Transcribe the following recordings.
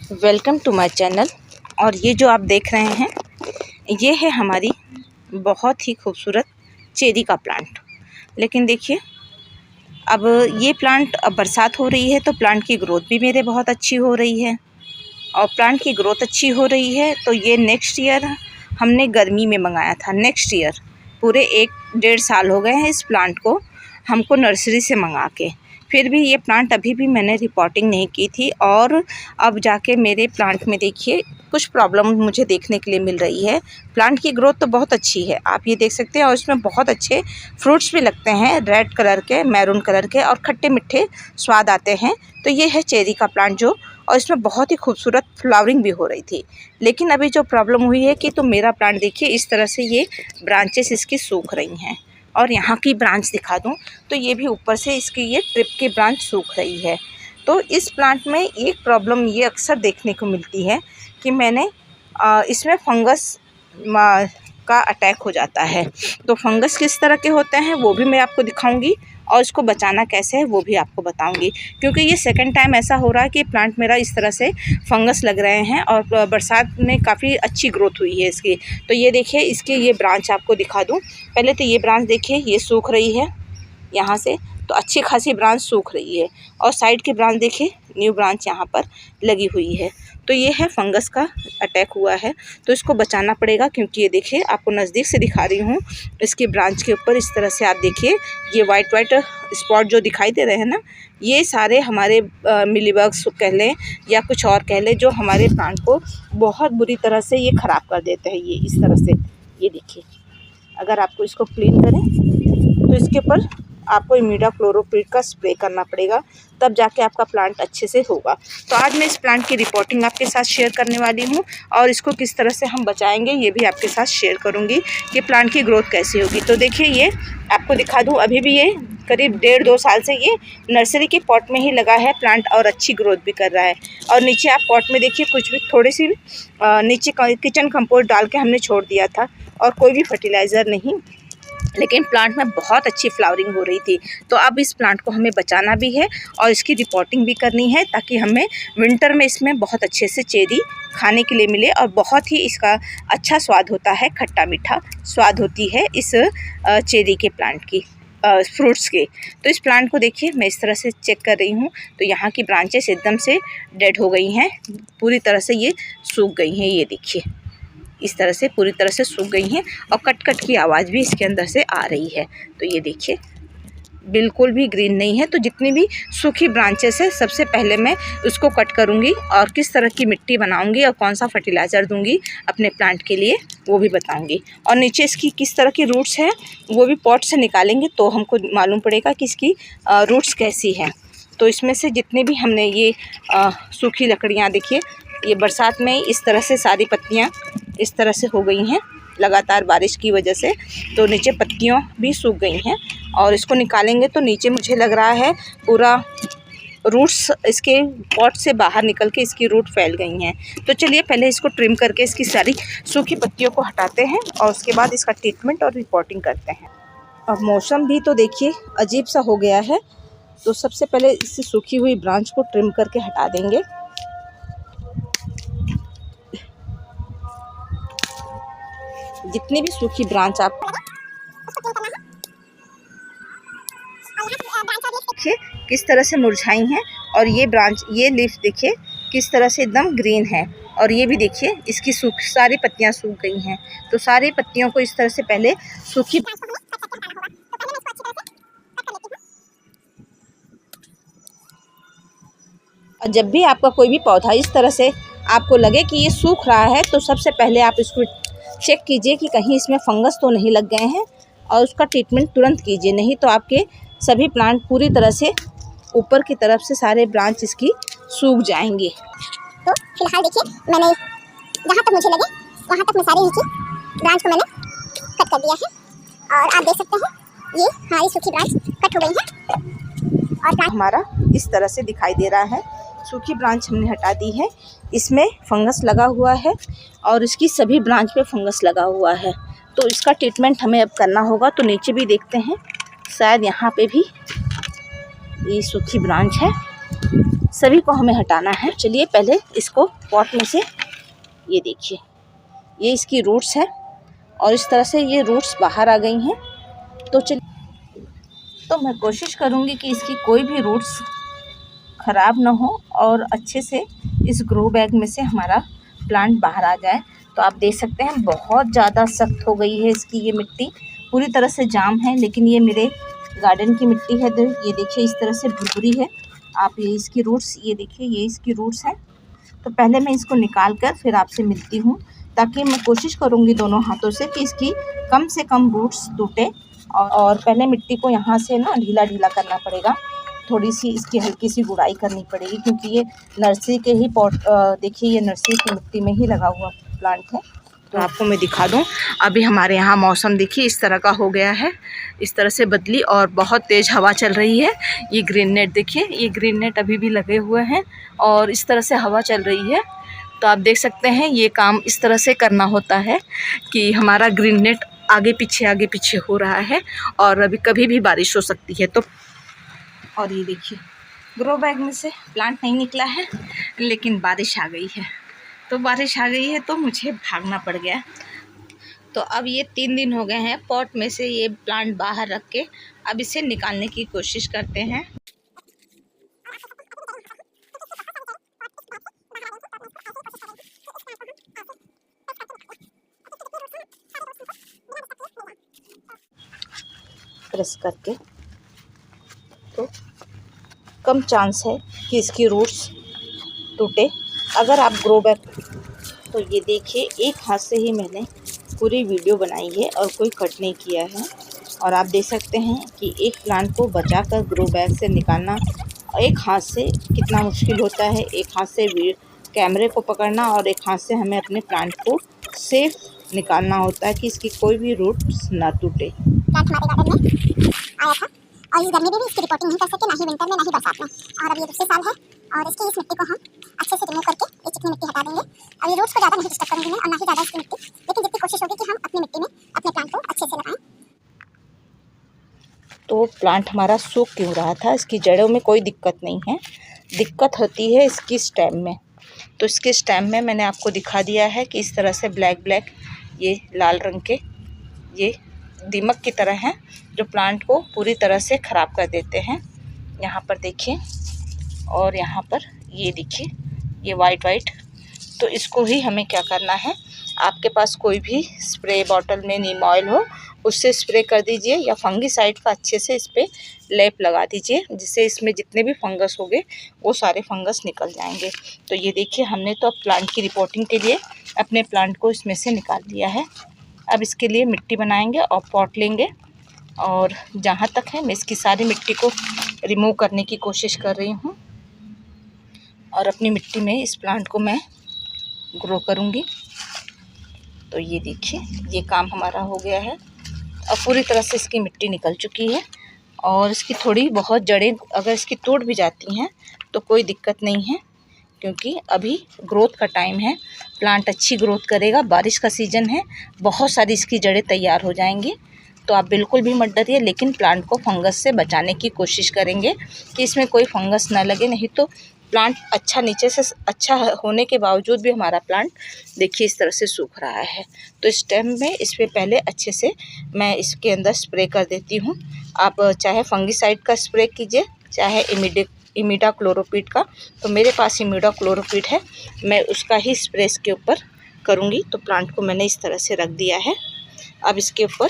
Welcome to my channel. और ये जो आप देख रहे हैं ये है हमारी बहुत ही खूबसूरत चेरी का प्लांट। लेकिन देखिए अब ये प्लांट, अब बरसात हो रही है तो प्लांट की ग्रोथ भी मेरे बहुत अच्छी हो रही है। और प्लांट की ग्रोथ अच्छी हो रही है तो ये नेक्स्ट ईयर हमने गर्मी में मंगाया था। नेक्स्ट ईयर पूरे 1-1.5 साल हो गए हैं इस प्लांट को हमको नर्सरी से मंगा के। फिर भी ये प्लांट अभी भी मैंने रिपोर्टिंग नहीं की थी। और अब जाके मेरे प्लांट में देखिए कुछ प्रॉब्लम मुझे देखने के लिए मिल रही है। प्लांट की ग्रोथ तो बहुत अच्छी है, आप ये देख सकते हैं। और इसमें बहुत अच्छे फ्रूट्स भी लगते हैं, रेड कलर के, मैरून कलर के, और खट्टे मीठे स्वाद आते हैं। तो ये है चेरी का प्लांट जो, और इसमें बहुत ही खूबसूरत फ्लावरिंग भी हो रही थी। लेकिन अभी जो प्रॉब्लम हुई है कि तो मेरा प्लांट देखिए इस तरह से ये ब्रांचेस इसकी सूख रही हैं। और यहाँ की ब्रांच दिखा दूँ तो ये भी ऊपर से इसकी ये ट्रिप की ब्रांच सूख रही है। तो इस प्लांट में एक प्रॉब्लम ये अक्सर देखने को मिलती है कि इसमें फंगस का अटैक हो जाता है। तो फंगस किस तरह के होते हैं वो भी मैं आपको दिखाऊंगी, और इसको बचाना कैसे है वो भी आपको बताऊंगी। क्योंकि ये सेकंड टाइम ऐसा हो रहा है कि प्लांट मेरा इस तरह से फंगस लग रहे हैं, और बरसात में काफ़ी अच्छी ग्रोथ हुई है इसकी। तो ये देखिए इसके ये ब्रांच आपको दिखा दूँ। पहले तो ये ब्रांच देखिए ये सूख रही है यहाँ से, तो अच्छी खासी ब्रांच सूख रही है। और साइड की ब्रांच देखिए न्यू ब्रांच यहाँ पर लगी हुई है। तो ये है फंगस का अटैक हुआ है, तो इसको बचाना पड़ेगा। क्योंकि ये देखिए आपको नज़दीक से दिखा रही हूँ, इसकी ब्रांच के ऊपर इस तरह से आप देखिए ये वाइट वाइट स्पॉट जो दिखाई दे रहे हैं ना, ये सारे हमारे मिलीबग्स कह लें या कुछ और कह लें, जो हमारे प्लांट को बहुत बुरी तरह से ये ख़राब कर देते हैं। ये इस तरह से ये देखिए, अगर आपको इसको क्लीन करें तो इसके ऊपर आपको इमिडाक्लोरोप्रिड का स्प्रे करना पड़ेगा, तब जाके आपका प्लांट अच्छे से होगा। तो आज मैं इस प्लांट की रिपोर्टिंग आपके साथ शेयर करने वाली हूँ, और इसको किस तरह से हम बचाएंगे ये भी आपके साथ शेयर करूँगी कि प्लांट की ग्रोथ कैसी होगी। तो देखिए ये आपको दिखा दूँ, अभी भी ये करीब 1.5-2 साल से ये नर्सरी के पॉट में ही लगा है प्लांट, और अच्छी ग्रोथ भी कर रहा है। और नीचे आप पॉट में देखिए कुछ भी थोड़ी सी नीचे किचन कंपोस्ट डाल के हमने छोड़ दिया था, और कोई भी फर्टिलाइज़र नहीं, लेकिन प्लांट में बहुत अच्छी फ्लावरिंग हो रही थी। तो अब इस प्लांट को हमें बचाना भी है और इसकी रिपोर्टिंग भी करनी है, ताकि हमें विंटर में इसमें बहुत अच्छे से चेरी खाने के लिए मिले। और बहुत ही इसका अच्छा स्वाद होता है, खट्टा मीठा स्वाद होती है इस चेरी के प्लांट की, फ्रूट्स के। तो इस प्लांट को देखिए मैं इस तरह से चेक कर रही हूँ, तो यहाँ की ब्रांचेस एकदम से डेड हो गई हैं, पूरी तरह से ये सूख गई हैं। ये देखिए इस तरह से पूरी तरह से सूख गई हैं, और कट कट की आवाज़ भी इसके अंदर से आ रही है। तो ये देखिए बिल्कुल भी ग्रीन नहीं है। तो जितनी भी सूखी ब्रांचेस है सबसे पहले मैं उसको कट करूँगी, और किस तरह की मिट्टी बनाऊँगी और कौन सा फर्टिलाइज़र दूँगी अपने प्लांट के लिए वो भी बताऊँगी। और नीचे इसकी किस तरह की रूट्स हैं वो भी पॉट से निकालेंगे तो हमको मालूम पड़ेगा कि इसकी रूट्स कैसी हैं। तो इसमें से जितने भी हमने ये सूखी लकड़ियाँ देखिए, ये बरसात में इस तरह से सारी पत्तियाँ इस तरह से हो गई हैं लगातार बारिश की वजह से, तो नीचे पत्तियाँ भी सूख गई हैं। और इसको निकालेंगे तो नीचे मुझे लग रहा है पूरा रूट्स इसके पॉट से बाहर निकल के इसकी रूट फैल गई हैं। तो चलिए पहले इसको ट्रिम करके इसकी सारी सूखी पत्तियों को हटाते हैं, और उसके बाद इसका ट्रीटमेंट और रिपोर्टिंग करते हैं। और मौसम भी तो देखिए अजीब सा हो गया है, तो सबसे पहले इससे सूखी हुई ब्रांच को ट्रिम करके हटा देंगे। जितनी भी सूखी ब्रांच आप देखिए किस तरह से मुरझाई हैं, और ये ब्रांच, ये लीफ देखिए किस तरह से एकदम ग्रीन है। और ये भी देखिए इसकी सारी पत्तियां सूख गई हैं। तो सारी पत्तियों को इस तरह से पहले सूखी, और जब भी आपका कोई भी पौधा इस तरह से आपको लगे कि ये सूख रहा है, तो सबसे पहले आप इसको चेक कीजिए कि कहीं इसमें फंगस तो नहीं लग गए हैं, और उसका ट्रीटमेंट तुरंत कीजिए। नहीं तो आपके सभी प्लांट पूरी तरह से ऊपर की तरफ से सारे ब्रांच इसकी सूख जाएंगे। तो फिलहाल देखिए मैंने जहाँ तक मुझे लगे वहाँ तक मैं सारी इनकी ब्रांच को मैंने कट कर दिया है, और आप देख सकते हैं ये हमारी सूखी ब्रांच कट हो गई है, और हमारा इस तरह से दिखाई दे रहा है। सूखी ब्रांच हमने हटा दी है, इसमें फंगस लगा हुआ है, और इसकी सभी ब्रांच पे फंगस लगा हुआ है। तो इसका ट्रीटमेंट हमें अब करना होगा। तो नीचे भी देखते हैं, शायद यहाँ पे भी ये सूखी ब्रांच है, सभी को हमें हटाना है। चलिए पहले इसको पॉट में से, ये देखिए ये इसकी रूट्स है और इस तरह से ये रूट्स बाहर आ गई हैं। तो चलिए, तो मैं कोशिश करूँगी कि इसकी कोई भी रूट्स ख़राब ना हो और अच्छे से इस ग्रो बैग में से हमारा प्लांट बाहर आ जाए। तो आप देख सकते हैं बहुत ज़्यादा सख्त हो गई है इसकी ये मिट्टी, पूरी तरह से जाम है। लेकिन ये मेरे गार्डन की मिट्टी है, तो ये देखिए इस तरह से भुरभुरी है। आप ये इसकी रूट्स, ये देखिए ये इसकी रूट्स हैं। तो पहले मैं इसको निकाल कर फिर आपसे मिलती हूँ, ताकि मैं कोशिश करूँगी दोनों हाथों से कि इसकी कम से कम रूट्स टूटे। और पहले मिट्टी को यहाँ से ना ढीला ढीला करना पड़ेगा, थोड़ी सी इसकी हल्की सी गुड़ाई करनी पड़ेगी, क्योंकि ये नर्सरी के ही पॉट, देखिए ये नर्सरी की मिट्टी में ही लगा हुआ प्लांट है। तो आपको मैं दिखा दूं, अभी हमारे यहाँ मौसम देखिए इस तरह का हो गया है, इस तरह से बदली और बहुत तेज़ हवा चल रही है। ये ग्रीन नेट देखिए, ये ग्रीन नेट अभी भी लगे हुए हैं और इस तरह से हवा चल रही है। तो आप देख सकते हैं ये काम इस तरह से करना होता है कि हमारा ग्रीन नेट आगे पीछे हो रहा है और अभी कभी भी बारिश हो सकती है। तो और ये देखिए ग्रो बैग में से प्लांट नहीं निकला है, लेकिन बारिश आ गई है। तो बारिश आ गई है तो मुझे भागना पड़ गया। तो अब ये 3 दिन हो गए हैं पॉट में से ये प्लांट बाहर रख के, अब इसे निकालने की कोशिश करते हैं। प्रेस करके, तो कम चांस है कि इसकी रूट्स टूटे अगर आप ग्रो बैग। तो ये देखिए एक हाथ से ही मैंने पूरी वीडियो बनाई है और कोई कट नहीं किया है। और आप देख सकते हैं कि एक प्लांट को बचाकर ग्रो बैग से निकालना एक हाथ से कितना मुश्किल होता है। एक हाथ से कैमरे को पकड़ना और एक हाथ से हमें अपने प्लांट को सेफ निकालना होता है कि इसकी कोई भी रूट्स ना टूटे। प्लांट हमारे गार्डन में आया था और इस गर्मी में भी इसकी रिपोर्टिंग नहीं कर सके, ना ही विंटर में ना ही बरसात में। और अब ये दूसरे साल है और इसकी इस मिट्टी को हम अच्छे से रिमूव करके ये चिकनी मिट्टी हटा देंगे। अब ये रूट्स को ज़्यादा नहीं डिस्टर्ब करेंगे मैं, और ना ही ज़्यादा इसकी मिट्टी, लेकिन जितनी कोशिश होगी कि हम अपनी मिट्टी में अपने प्लांट को अच्छे से लगाएं। तो प्लांट हमारा सूख क्यों रहा था, इसकी जड़ों में कोई दिक्कत नहीं है, दिक्कत होती है इसकी स्टेम में। तो इसके स्टेम में मैंने आपको दिखा दिया है कि इस तरह से ब्लैक ये लाल रंग के ये दीमक की तरह हैं, जो प्लांट को पूरी तरह से ख़राब कर देते हैं। यहाँ पर देखिए और यहाँ पर ये देखिए ये वाइट। तो इसको ही हमें क्या करना है, आपके पास कोई भी स्प्रे बॉटल में नीम ऑयल हो उससे स्प्रे कर दीजिए, या फंगीसाइड का अच्छे से इस पर लेप लगा दीजिए, जिससे इसमें जितने भी फंगस होंगे वो सारे फंगस निकल जाएंगे। तो ये देखिए हमने तो अब प्लांट की रिपोर्टिंग के लिए अपने प्लांट को इसमें से निकाल दिया है। अब इसके लिए मिट्टी बनाएंगे और पॉट लेंगे, और जहाँ तक है मैं इसकी सारी मिट्टी को रिमूव करने की कोशिश कर रही हूँ और अपनी मिट्टी में इस प्लांट को मैं ग्रो करूँगी। तो ये देखिए ये काम हमारा हो गया है, अब पूरी तरह से इसकी मिट्टी निकल चुकी है और इसकी थोड़ी बहुत जड़ें अगर इसकी टूट भी जाती हैं तो कोई दिक्कत नहीं है, क्योंकि अभी ग्रोथ का टाइम है, प्लांट अच्छी ग्रोथ करेगा, बारिश का सीज़न है, बहुत सारी इसकी जड़ें तैयार हो जाएंगी। तो आप बिल्कुल भी मत डरिए, लेकिन प्लांट को फंगस से बचाने की कोशिश करेंगे कि इसमें कोई फंगस ना लगे, नहीं तो प्लांट अच्छा नीचे से अच्छा होने के बावजूद भी हमारा प्लांट देखिए इस तरह से सूख रहा है। तो इस टाइम में इस पर पहले अच्छे से मैं इसके अंदर स्प्रे कर देती हूँ। आप चाहे फंगीसाइड का स्प्रे कीजिए, चाहे इमिडाक्लोरोपिड का। तो मेरे पास इमिडाक्लोरोपिड है, मैं उसका ही स्प्रे इसके ऊपर करूँगी। तो प्लांट को मैंने इस तरह से रख दिया है। अब इसके ऊपर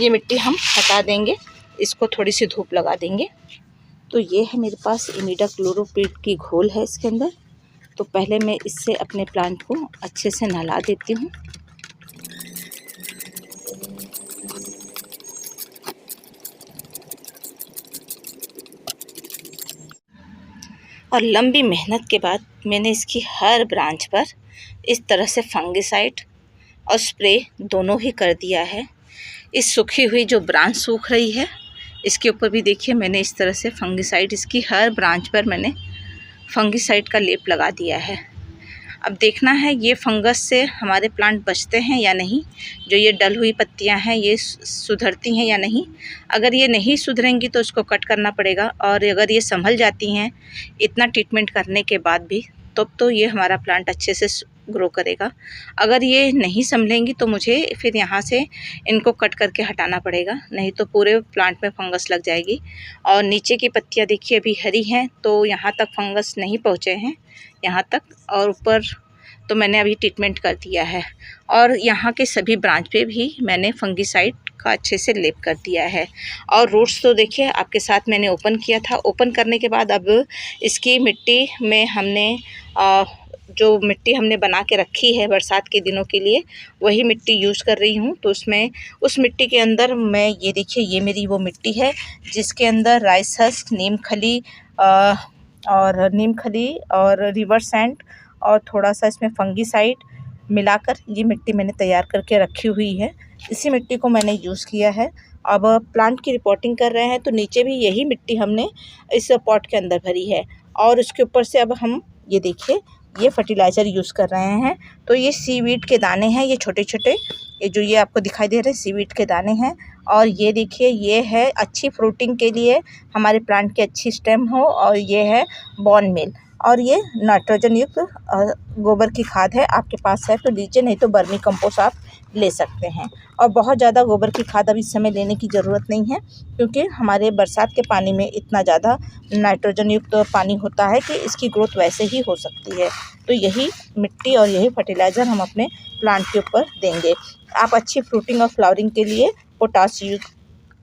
ये मिट्टी हम हटा देंगे, इसको थोड़ी सी धूप लगा देंगे। तो ये है मेरे पास इमिडाक्लोरोपिड की घोल है इसके अंदर। तो पहले मैं इससे अपने प्लांट को अच्छे से नहला देती हूँ। और लंबी मेहनत के बाद मैंने इसकी हर ब्रांच पर इस तरह से फंगिसाइड और स्प्रे दोनों ही कर दिया है। इस सूखी हुई जो ब्रांच सूख रही है इसके ऊपर भी देखिए मैंने इस तरह से फंगिसाइड, इसकी हर ब्रांच पर मैंने फंगिसाइड का लेप लगा दिया है। अब देखना है ये फंगस से हमारे प्लांट बचते हैं या नहीं, जो ये डल हुई पत्तियां हैं ये सुधरती हैं या नहीं। अगर ये नहीं सुधरेंगी तो इसको कट करना पड़ेगा, और अगर ये संभल जाती हैं इतना ट्रीटमेंट करने के बाद भी, तब तो ये हमारा प्लांट अच्छे से ग्रो करेगा। अगर ये नहीं संभलेंगी तो मुझे फिर यहाँ से इनको कट करके हटाना पड़ेगा, नहीं तो पूरे प्लांट में फंगस लग जाएगी। और नीचे की पत्तियाँ देखिए अभी हरी हैं, तो यहाँ तक फंगस नहीं पहुँचे हैं यहाँ तक, और ऊपर तो मैंने अभी ट्रीटमेंट कर दिया है। और यहाँ के सभी ब्रांच पे भी मैंने फंगीसाइड का अच्छे से लेप कर दिया है। और रूट्स तो देखिए आपके साथ मैंने ओपन किया था। ओपन करने के बाद अब इसकी मिट्टी में हमने जो मिट्टी हमने बना के रखी है बरसात के दिनों के लिए, वही मिट्टी यूज़ कर रही हूँ। तो उसमें उस मिट्टी के अंदर मैं ये देखिए, ये मेरी वो मिट्टी है जिसके अंदर राइस हस्क, नीम खली और रिवर सैंड और थोड़ा सा इसमें फंगीसाइड मिलाकर ये मिट्टी मैंने तैयार करके रखी हुई है। इसी मिट्टी को मैंने यूज़ किया है। अब प्लांट की रिपोर्टिंग कर रहे हैं तो नीचे भी यही मिट्टी हमने इस पॉट के अंदर भरी है, और उसके ऊपर से अब हम ये देखिए ये फर्टिलाइज़र यूज़ कर रहे हैं। तो ये सीवीड के दाने हैं, ये छोटे छोटे, ये जो ये आपको दिखाई दे रहे हैं सीवीड के दाने हैं। और ये देखिए ये है अच्छी फ्रूटिंग के लिए, हमारे प्लांट की अच्छी स्टेम हो, और ये है बॉन मील, और ये नाइट्रोजन युक्त गोबर की खाद है। आपके पास है तो लीजिए, नहीं तो वर्मी कंपोस्ट आप ले सकते हैं। और बहुत ज़्यादा गोबर की खाद अब इस समय लेने की ज़रूरत नहीं है, क्योंकि हमारे बरसात के पानी में इतना ज़्यादा नाइट्रोजन युक्त पानी होता है कि इसकी ग्रोथ वैसे ही हो सकती है। तो यही मिट्टी और यही फर्टिलाइज़र हम अपने प्लांट के ऊपर देंगे। आप अच्छी फ्रूटिंग और फ्लावरिंग के लिए पोटाश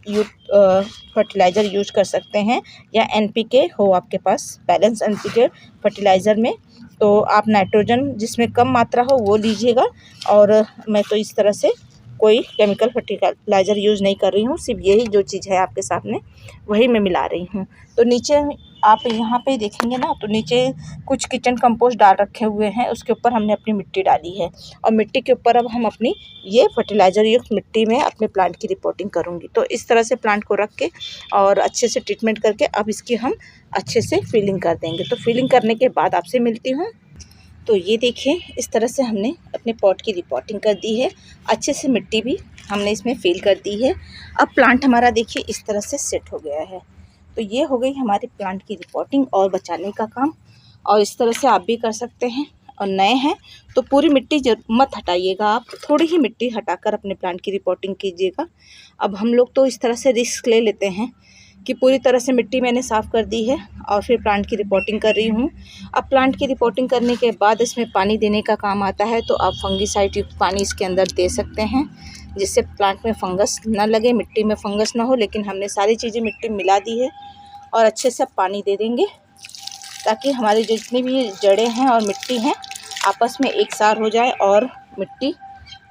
फर्टिलाइज़र यूज कर सकते हैं, या NPK हो आपके पास, बैलेंस NPK फर्टिलाइज़र में तो आप नाइट्रोजन जिसमें कम मात्रा हो वो लीजिएगा। और मैं तो इस तरह से कोई केमिकल फर्टिलाइज़र यूज़ नहीं कर रही हूँ, सिर्फ यही जो चीज़ है आपके सामने वही मैं मिला रही हूँ। तो नीचे आप यहाँ पे देखेंगे ना, तो नीचे कुछ किचन कंपोस्ट डाल रखे हुए हैं, उसके ऊपर हमने अपनी मिट्टी डाली है, और मिट्टी के ऊपर अब हम अपनी ये फर्टिलाइज़र युक्त मिट्टी में अपने प्लांट की रिपोर्टिंग करूँगी। तो इस तरह से प्लांट को रख के और अच्छे से ट्रीटमेंट करके अब इसकी हम अच्छे से फिलिंग कर देंगे। तो फिलिंग करने के बाद आपसे मिलती हूँ। तो ये देखिए इस तरह से हमने अपने पॉट की रिपोर्टिंग कर दी है, अच्छे से मिट्टी भी हमने इसमें फिल कर दी है। अब प्लांट हमारा देखिए इस तरह से सेट हो गया है। तो ये हो गई हमारी प्लांट की रिपोर्टिंग और बचाने का काम, और इस तरह से आप भी कर सकते हैं। और नए हैं तो पूरी मिट्टी मत हटाइएगा, आप थोड़ी ही मिट्टी हटाकर अपने प्लांट की रिपोर्टिंग कीजिएगा। अब हम लोग तो इस तरह से रिस्क ले लेते हैं कि पूरी तरह से मिट्टी मैंने साफ़ कर दी है और फिर प्लांट की रिपोर्टिंग कर रही हूँ। अब प्लांट की रिपोर्टिंग करने के बाद इसमें पानी देने का काम आता है, तो आप फंगीसाइड युक्त पानी इसके अंदर दे सकते हैं, जिससे प्लांट में फंगस ना लगे, मिट्टी में फंगस ना हो। लेकिन हमने सारी चीज़ें मिट्टी मिला दी है और अच्छे से पानी दे देंगे, ताकि हमारी जितनी भी जड़ें हैं और मिट्टी हैं आपस में एक सार हो जाए और मिट्टी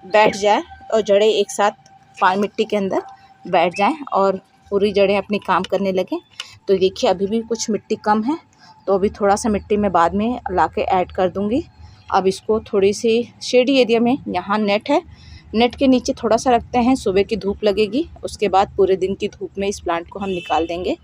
बैठ जाए, और जड़ें एक साथ मिट्टी के अंदर बैठ जाएं और पूरी जड़ें अपनी काम करने लगें। तो देखिए अभी भी कुछ मिट्टी कम है, तो अभी थोड़ा सा मिट्टी मैं बाद में ला के ऐड कर दूँगी। अब इसको थोड़ी सी शेडी एरिया में, यहाँ नेट है, नेट के नीचे थोड़ा सा रखते हैं, सुबह की धूप लगेगी, उसके बाद पूरे दिन की धूप में इस प्लांट को हम निकाल देंगे।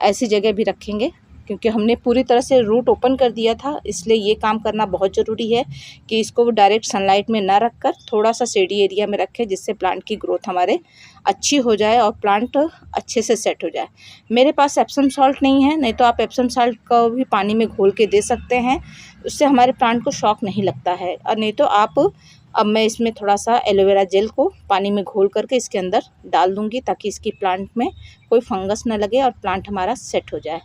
ऐसी जगह भी रखेंगे, क्योंकि हमने पूरी तरह से रूट ओपन कर दिया था, इसलिए ये काम करना बहुत ज़रूरी है कि इसको डायरेक्ट सनलाइट में ना रखकर थोड़ा सा शेडी एरिया में रखें, जिससे प्लांट की ग्रोथ हमारे अच्छी हो जाए और प्लांट अच्छे से सेट हो जाए। मेरे पास एप्सम सॉल्ट नहीं है, नहीं तो आप एप्सम सॉल्ट को भी पानी में घोल के दे सकते हैं, उससे हमारे प्लांट को शॉक नहीं लगता है। और नहीं तो आप, अब मैं इसमें थोड़ा सा एलोवेरा जेल को पानी में घोल करके इसके अंदर डाल दूँगी, ताकि इसकी प्लांट में कोई फंगस ना लगे और प्लांट हमारा सेट हो जाए।